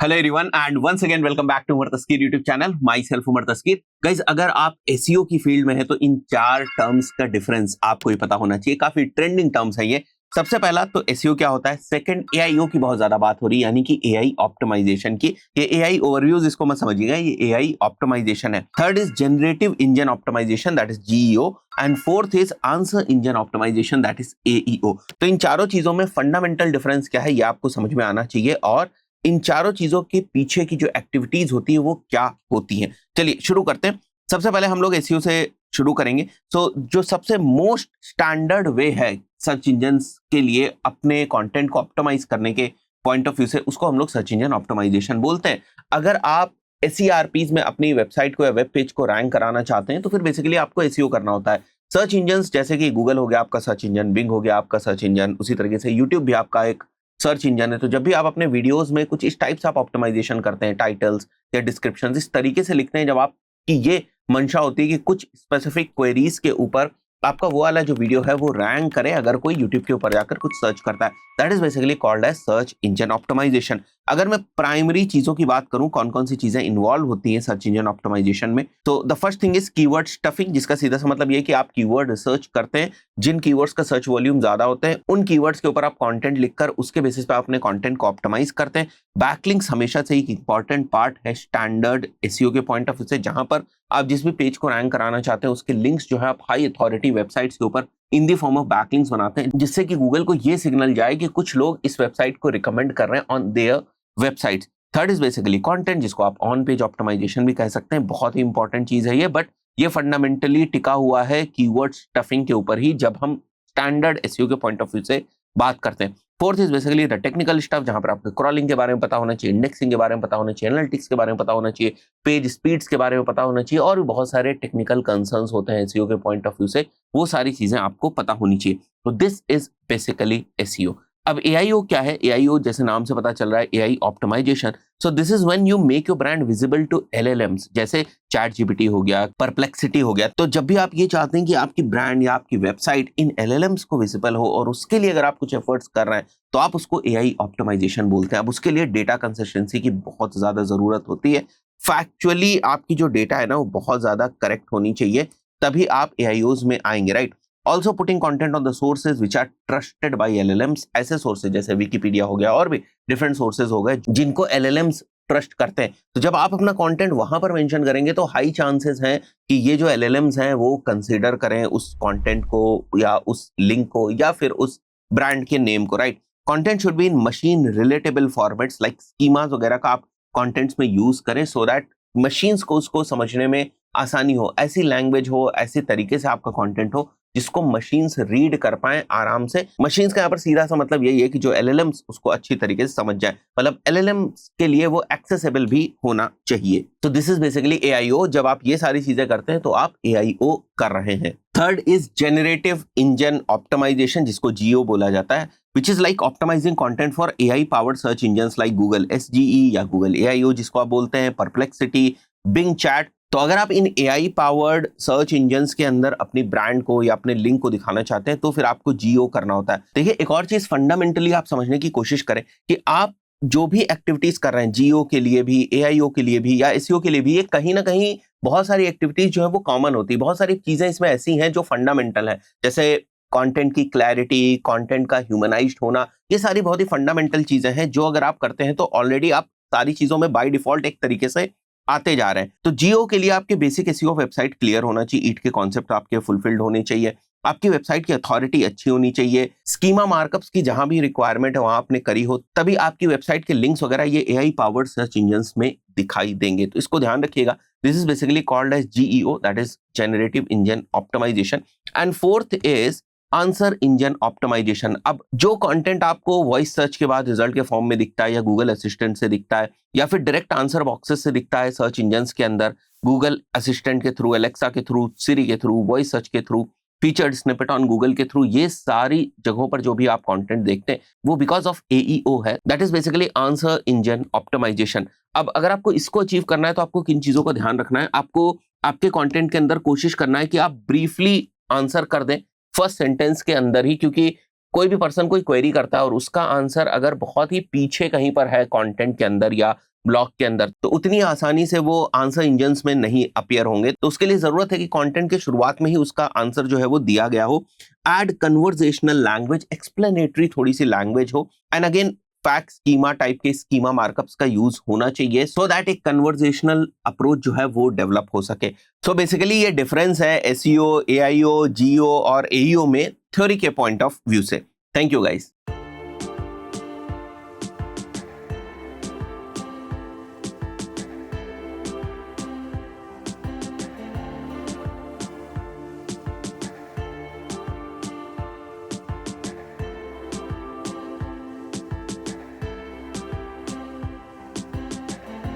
Hello everyone and once again welcome back to Umar Taskeer YouTube channel. Myself Umar Taskeer. Guys, अगर आप SEO की field में है तो इन चार टर्म्स का डिफरेंस आपको ही पता होना चाहिए। काफी ट्रेंडिंग टर्म्स है ये। सबसे पहला तो एसईओ क्या होता है। सेकंड, एआईओ की बहुत ज्यादा बात हो रही है, यानी कि एआई ऑप्टिमाइजेशन की। ये एआई ओवरव्यूज इसको मत समझिएगा, ये एआई ऑप्टिमाइजेशन है। Third is generative engine optimization, that is GEO. And fourth is answer engine optimization, that is AEO. तो इन चारों चीजों में फंडामेंटल डिफरेंस क्या है ये आपको समझ में आना चाहिए, और इन चारों चीजों के पीछे की जो एक्टिविटीज होती है वो क्या होती हैं। चलिए शुरू करते हैं। सबसे पहले हम लोग एसईओ से शुरू करेंगे। जो सबसे मोस्ट स्टैंडर्ड वे है सर्च इंजन्स के लिए अपने कंटेंट को ऑप्टिमाइज करने के पॉइंट ऑफ व्यू से, उसको हम लोग सर्च इंजन ऑप्टिमाइजेशन बोलते हैं। अगर आप एसईआरपीज में अपनी वेबसाइट को या वेब पेज को रैंक कराना चाहते हैं तो फिर बेसिकली आपको एसईओ करना होता है। सर्च इंजन्स जैसे कि गूगल हो गया आपका सर्च इंजन, बिंग हो गया आपका सर्च इंजन, उसी तरीके से यूट्यूब भी आपका एक सर्च इंजन है। तो जब भी आप अपने वीडियोस में कुछ इस टाइप से आप ऑप्टिमाइजेशन करते हैं, टाइटल्स या डिस्क्रिप्शन इस तरीके से लिखते हैं, जब आप की ये मंशा होती है कि कुछ स्पेसिफिक क्वेरीज के ऊपर आपका वो वाला जो वीडियो है वो रैंक करे अगर कोई यूट्यूब के ऊपर जाकर कुछ सर्च करता है, that is basically called as search engine optimization. अगर मैं प्राइमरी चीजों की बात करूं, कौन कौन सी चीजें इन्वॉल्व होती हैं सर्च इंजन ऑप्टिमाइजेशन में, तो the first thing is keyword stuffing, जिसका सीधा सा मतलब ये है कि आप कीवर्ड रिसर्च करते हैं। जिन कीवर्ड्स का सर्च वॉल्यूम ज्यादा होते हैं उन कीवर्ड्स के ऊपर आप कंटेंट लिखकर उसके बेसिस पे आप अपने कंटेंट को ऑप्टिमाइज करते हैं। बैकलिंक्स हमेशा से एक इंपॉर्टेंट पार्ट है स्टैंडर्ड एसईओ के पॉइंट ऑफ व्यू से, जहां पर आप जिस भी पेज को रैंक कराना चाहते हैं उसके लिंक्स जो है आप हाई अथॉरिटी वेबसाइट्स के ऊपर इन दी फॉर्म ऑफ बैकलिंक्स बनाते हैं, जिससे कि गूगल को ये सिग्नल जाए कि कुछ लोग इस वेबसाइट को रिकमेंड कर रहे हैं on their website. Third is basically content, जिसको आप ऑन पेज ऑप्टिमाइजेशन भी कह सकते हैं। बहुत ही इंपॉर्टेंट चीज है ये, बट ये फंडामेंटली टिका हुआ है कीवर्ड स्टफिंग के ऊपर ही जब हम स्टैंडर्ड एसईओ के पॉइंट ऑफ व्यू से बात करते हैं। Fourth is basically the technical stuff, जहां पर आपको क्रॉलिंग के बारे में पता होना चाहिए, इंडेक्सिंग के बारे में पता होना चाहिए, एनालिटिक्स के बारे में पता होना चाहिए, पेज स्पीड्स के बारे में पता होना चाहिए, और भी बहुत सारे टेक्निकल कंसर्न्स होते हैं एसईओ के पॉइंट ऑफ व्यू से, वो सारी चीजें आपको पता होनी चाहिए। तो दिस इज बेसिकली एसईओ। अब एआईओ क्या है? एआईओ जैसे नाम से पता चल रहा है, AI optimization. So this is when you make your brand visible to LLMs, जैसे चैट जीपीटी हो गया, परप्लेक्सिटी हो गया। तो जब भी आप ये चाहते हैं कि आपकी ब्रांड या आपकी वेबसाइट इन एलएलएम्स को विजिबल हो, और उसके लिए अगर आप कुछ एफर्ट्स कर रहे हैं तो आप उसको एआई ऑप्टिमाइजेशन बोलते हैं। अब उसके लिए डेटा कंसिस्टेंसी की बहुत ज्यादा जरूरत होती है। फैक्चुअली आपकी जो डेटा है ना वो बहुत ज्यादा करेक्ट होनी चाहिए, तभी आप एआईओज में आएंगे, right. Also putting content on the sources which are trusted by LLMs, ऐसे सोर्सेज जैसे विकिपीडिया हो गया और भी डिफरेंट सोर्सेज हो गए जिनको एलएलएम्स ट्रस्ट करते हैं। तो जब आप अपना कंटेंट वहां पर मेंशन करेंगे तो हाई चांसेस हैं कि ये जो एलएलएम्स हैं वो कंसीडर करें उस कंटेंट को या उस लिंक को या फिर उस ब्रांड के नेम को, right. Content should be in machine relatable formats like schemas वगैरह का आप कंटेंट्स में यूज करें, सो दैट मशीन्स को उसको समझने में आसानी हो, ऐसी लैंग्वेज हो, ऐसे तरीके से आपका कंटेंट हो जिसको मशीन्स रीड कर पाए आराम से। मशीन्स का यहाँ पर सीधा सा मतलब यही है कि जो एलएलएम्स उसको अच्छी तरीके से समझ जाए, मतलब एलएलएम्स के लिए वो एक्सेसिबल भी होना चाहिए। तो दिस इज बेसिकली एआईओ। जब आप ये सारी चीजें करते हैं तो आप एआईओ कर रहे हैं। Third is generative engine optimization, जिसको जीओ बोला जाता है, which is like optimizing content for AI powered search engines like Google SGE या Google AIO जिसको आप बोलते हैं, Perplexity, Bing Chat। तो अगर आप इन AI पावर्ड सर्च इंजन्स के अंदर अपनी ब्रांड को या अपने लिंक को दिखाना चाहते हैं तो फिर आपको जीओ करना होता है। देखिए, एक और चीज फंडामेंटली आप समझने की कोशिश करें कि आप जो भी एक्टिविटीज कर रहे हैं, जीओ के लिए भी, एआईओ के लिए भी या एसईओ के लिए भी, ये कहीं ना कहीं बहुत सारी एक्टिविटीज जो है वो कॉमन होती है। बहुत सारी चीजें इसमें ऐसी हैं जो फंडामेंटल है, जैसे कंटेंट की क्लैरिटी, कंटेंट का ह्यूमनाइज्ड होना, ये सारी बहुत ही फंडामेंटल चीजें हैं जो अगर आप करते हैं तो ऑलरेडी आप सारी चीजों में बाय डिफॉल्ट एक तरीके से आते जा रहे हैं। तो जीओ के लिए आपके बेसिक एसईओ वेबसाइट क्लियर होना चाहिए, ईट के कॉन्सेप्ट आपके फुलफिल्ड होने चाहिए, आपकी वेबसाइट की अथॉरिटी अच्छी होनी चाहिए, स्कीमा मार्कअप्स की जहां भी रिक्वायरमेंट है वहां आपने करी हो, तभी आपकी वेबसाइट के लिंक्स वगैरह ये एआई पावर्ड सर्च इंजन्स में दिखाई देंगे। तो इसको ध्यान रखिएगा। This is basically called as GEO, that is generative engine optimization. And fourth is answer engine optimization. अब जो कंटेंट आपको वॉइस सर्च के बाद रिजल्ट के फॉर्म में दिखता है या गूगल असिस्टेंट से दिखता है या फिर डायरेक्ट आंसर बॉक्सेस से दिखता है सर्च इंजन्स के अंदर, गूगल असिस्टेंट के थ्रू, एलेक्सा के थ्रू, सिरी के थ्रू, वॉइस सर्च के through, featured snippet on Google के थ्रू, ये सारी जगहों पर जो भी आप कंटेंट देखते हैं वो बिकॉज ऑफ एईओ है, that is basically answer engine optimization. अब अगर आपको इसको अचीव करना है तो आपको किन चीजों का ध्यान रखना है? आपको आपके कंटेंट के अंदर कोशिश करना है कि आप ब्रीफली आंसर कर दें फर्स्ट सेंटेंस के अंदर ही, क्योंकि कोई भी पर्सन कोई क्वेरी करता है और उसका आंसर अगर बहुत ही पीछे कहीं पर है कंटेंट के अंदर या ब्लॉग के अंदर, तो उतनी आसानी से वो आंसर इंजन्स में नहीं अपीयर होंगे। तो उसके लिए जरूरत है कि कंटेंट के शुरुआत में ही उसका आंसर जो है वो दिया गया हो। एड कन्वर्सेशनल लैंग्वेज, एक्सप्लेनेटरी थोड़ी सी लैंग्वेज हो, and again fact schema type के स्कीमा मार्कअप्स का यूज होना चाहिए सो दैट एक कन्वर्सेशनल अप्रोच जो है वो डेवलप हो सके। सो बेसिकली ये डिफरेंस है एसईओ, एआईओ, जीओ और एईओ में थ्योरी के पॉइंट ऑफ व्यू से। Thank you guys.